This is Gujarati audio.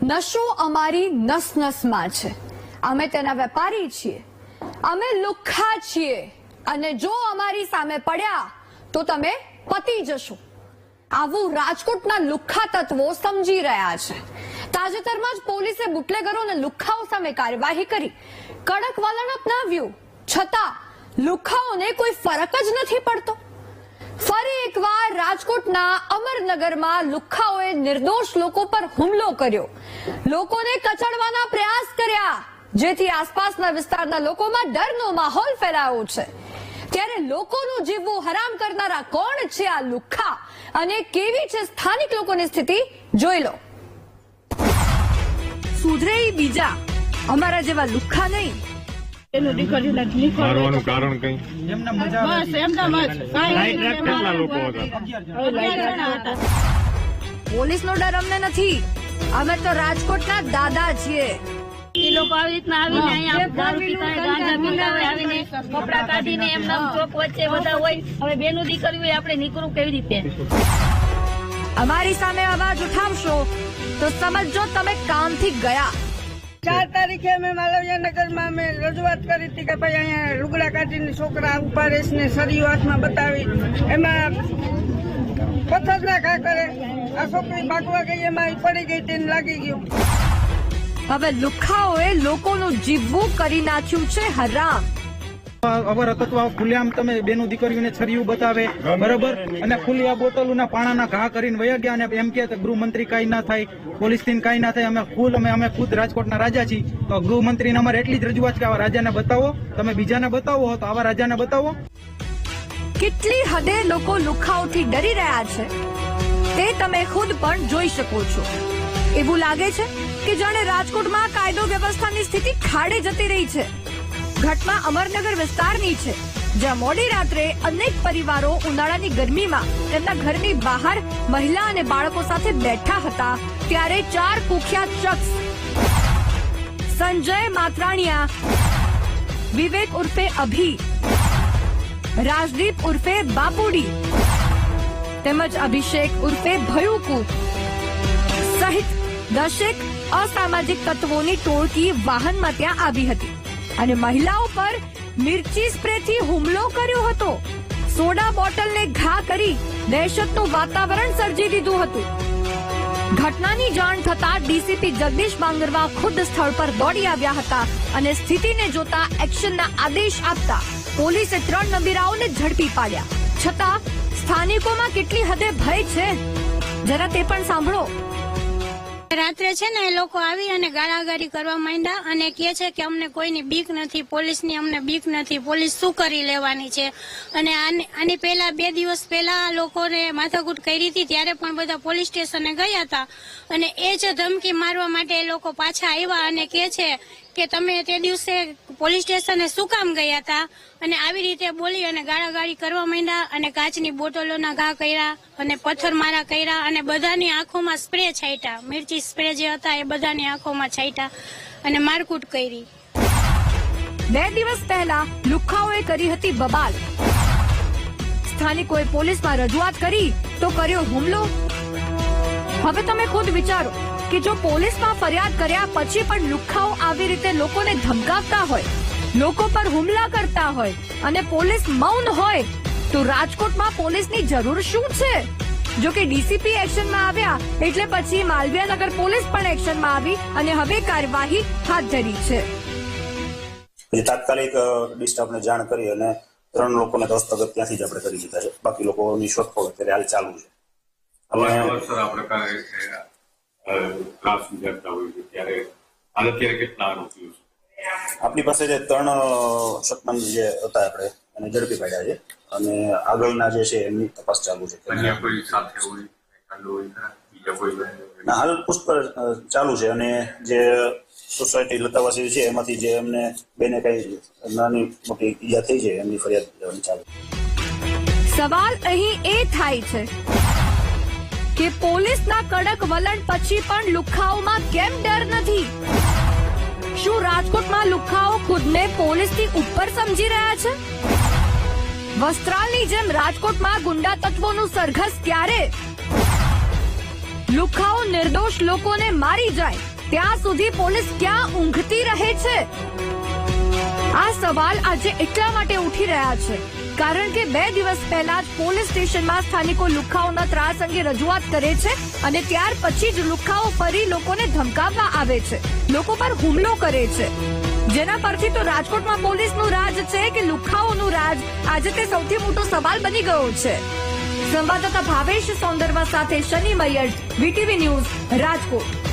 નશો અમારી નસ નસમાં છે. અમે તેના વેપારી છીએ, અમે લુખ્ખા છીએ અને જો અમારી સામે પડ્યા તો તમે પતી જશો. આવું રાજકોટના લુખ્ખા તત્વો સમજી રહ્યા છે. તાજેતરમાં જ પોલીસે બુટલેગરો અને લુખ્ખાઓ સામે કાર્યવાહી કરી, કડક વલણ અપનાવ્યું, છતાં લુખ્ખાઓને કોઈ ફરક જ નથી પડતો. ફરી એકવાર રાજકોટના અમરનગરમાં લુખ્ખાઓએ નિર્દોષ લોકો પર હુમલો કર્યો, લોકોને કચડવાના પ્રયાસ કર્યા, જેથી આસપાસના વિસ્તારના લોકોમાં ડરનો માહોલ ફેલાયો છે. ત્યારે લોકોનું જીવવું હરામ કરનારા કોણ છે આ લુખ્ખા અને કેવી છે સ્થાનિક લોકોની સ્થિતિ, જોઈ લો. સુધરે બીજા, અમારા જેવા લુખ્ખા નહીં. મારવાનું કારણ કઈ? કેટલા લોકો હતા? પોલીસનો ડર અમને નથી, અમે તો રાજકોટના દાદા છીએ. એ લોકો આવી રીતના આવીને અહીંયા દારૂ પીતા હોય, ગાંજા પીતા હોય, આવીને કપડા કાઢીને એમના ચોક વચ્ચે બધા હોય. હવે બેનું દીકરી હોય, આપણે નીકળવું કેવી રીતે? અમારી સામે અવાજ ઉઠાવશો તો સમજો તમે કામથી ગયા. 4 તારીખે અમે માલવિયાનગરમાં અમે રજૂઆત કરી હતી કે ભાઈ અહીંયા લુગડા કાઢીને છોકરા ઉપાડે ને સળીઓ હાથમાં બતાવી, એમાં પથ્થરના ઘા કરે. આ છોકરી ભાગવા ગઈ, એમાં પડી ગઈ, તેને લાગી ગયું. હવે લુખ્ખાઓએ લોકોનું જીવવું કરી નાખ્યું છે હરામ. અવર તત્વ ખુલ્લેઆમ તમે બેનું દીકરીઓને છરીયું બતાવે, બરાબર, અને ખુલ્લી આ બોટલોના પાણાના ઘા કરીને વયા ગયા અને એમ કે ગૃહમંત્રી કઈ ના થાય, પોલીસ થી કઈ ના થાય. અમે ખુદ રાજકોટના રાજા છીએ, તો ગૃહમંત્રીને અમારે એટલી જ રજૂઆત કે આવા રાજાને બતાવો, તમે બીજાને બતાવો તો આવા રાજાને બતાવો. કેટલી હદે લોકો લુખ્ખાઓથી ડરી રહ્યા છે તે તમે ખુદ પણ જોઈ શકો છો. એવું લાગે છે કે જાણે રાજકોટમાં કાયદો વ્યવસ્થાની સ્થિતિ ખાડે જતી રહી છે. ઘટના અમરનગર વિસ્તારની છે, જ્યાં મોડી રાત્રે અનેક પરિવારો ઉનાળાની ગરમીમાં તેમના ઘરની બહાર મહિલા અને બાળકો સાથે બેઠા હતા, ત્યારે 4 કુખ્યાત શખ્સ સંજય માત્રાણીયા, વિવેક ઉર્ફે અભી, રાજદીપ ઉર્ફે બાપુડી તેમજ અભિષેક ઉર્ફે ભયુકુ સહિત 10 અસામાજિક તત્વોની ટોળકી વાહનમાં ત્યાં આવી હતી અને મહિલાઓ પર મિર્ચી સ્પ્રેથી હુમલો કર્યો હતો. સોડા બોટલને ઘા કરી દહેશતનું વાતાવરણ સર્જી દીધું હતું. ઘટનાની જાણ થતા ડીસીપી જગદીશ બાંગરવા ખુદ સ્થળ પર દોડી આવ્યા હતા અને સ્થિતિને જોતા એક્શનના આદેશ આપતા પોલીસે 3 નબીરાઓને ઝડપી પાડ્યા. છતાં સ્થાનિકોમાં કેટલી હદે ભય છે, જરા તે પણ સાંભળો. રાત્રે છે ને એ લોકો આવી અને ગાળાગાળી કરવા માંડ્યા અને કહે છે કે અમને કોઈની બીક નથી, પોલીસની અમને બીક નથી, પોલીસ શું કરી લેવાની છે. અને આની પહેલા 2 દિવસ પહેલા આ લોકોને માથાકૂટ કરી હતી, ત્યારે પણ બધા પોલીસ સ્ટેશને ગયા હતા અને એ જ ધમકી મારવા માટે એ લોકો પાછા આવ્યા અને કહે છે કે તમે તે દિવસે પોલીસ સ્ટેશને શું કામ ગયા હતા, અને આવી રીતે બોલી અને ગાળાગાળી કરવા માંડ્યા અને કાચની બોટલોના ઘા કર્યા અને પથ્થરમારા કર્યા અને બધાની આંખોમાં સ્પ્રે છાંટ્યા, મિર્ચી સ્પ્રે જે હતા એ બધાની આંખોમાં છાંટ્યા અને મારકૂટ કરી. 2 દિવસ પહેલા લુખ્ખાઓએ કરી હતી બબાલ. સ્થાનિકોએ પોલીસમાં રજૂઆત કરી તો કર્યો હુમલો. હવે તમે ખુદ વિચારો કે જો પોલીસમાં ફરિયાદ કર્યા પછી પણ લુખ્ખાઓ આવી રીતે લોકોને ધમકાવતા હોય, લોકો પર હુમલા કરતા હોય અને પોલીસ મૌન હોય, તો રાજકોટમાં પોલીસની જરૂર શું છે? જો કે ડીસીપી એક્શનમાં આવ્યા એટલે પછી માલવિયાનગર પોલીસ પણ એક્શનમાં આવી અને હવે કાર્યવાહી હાથ ધરી છે. તાત્કાલિક ડિસ્ટર્બને જાણ કરી અને 3 લોકોને હસ્તગત ત્યાંથી જ આપણે કરી દીધા છે. બાકી લોકોની શોધખોળ અત્યારે હાલ ચાલુ છે. આપણી પાસે જે 3 શકમંદ જે હતા આપણે એને ઝડપી પાડ્યા છે અને આગળના જે છે એમની તપાસ ચાલુ છે. હાલ પૂછપરછ ચાલુ છે અને જે સોસાયટી લતાવાસી છે એમાંથી જે એમને બેને કઈ નાની મોટી ઈજા થઈ છે એમની ફરિયાદ લેવાની ચાલુ. સવાલ અહીં એ થાય છે કે પોલીસના કડક વલણ પછી પણ લુખ્ખાઓમાં કેમ ડર નથી? શું રાજકોટમાં લુખ્ખાઓ ખુદને પોલીસથી ઉપર સમજી રહ્યા છે? વસ્ત્રાલની જેમ રાજકોટમાં ગુંડા તત્વોનું સરઘસ ક્યારે? લુખ્ખાઓ નિર્દોષ લોકોને મારી જાય ત્યાં સુધી પોલીસ ક્યાં ઊંઘતી રહે છે? આ સવાલ આજે એટલા માટે ઉઠી રહ્યા છે કારણ કે 2 દિવસ પહેલા જ પોલીસ સ્ટેશનમાં સ્થાનિકો લુખ્ખાઓના ત્રાસ અંગે રજૂઆત કરે છે અને ત્યાર પછી જ લુખ્ખાઓ ફરી લોકોને ધમકાવવા આવે છે, લોકો પર હુમલો કરે છે, જેના પરથી તો રાજકોટમાં પોલીસનું રાજ છે કે લુખ્ખાઓનું રાજ, આજે તે સૌથી મોટો સવાલ બની ગયો છે. સંવાદદાતા ભાવેશ સોંદરવા સાથે શનિ મૈયર, વીટીવી ન્યૂઝ, રાજકોટ.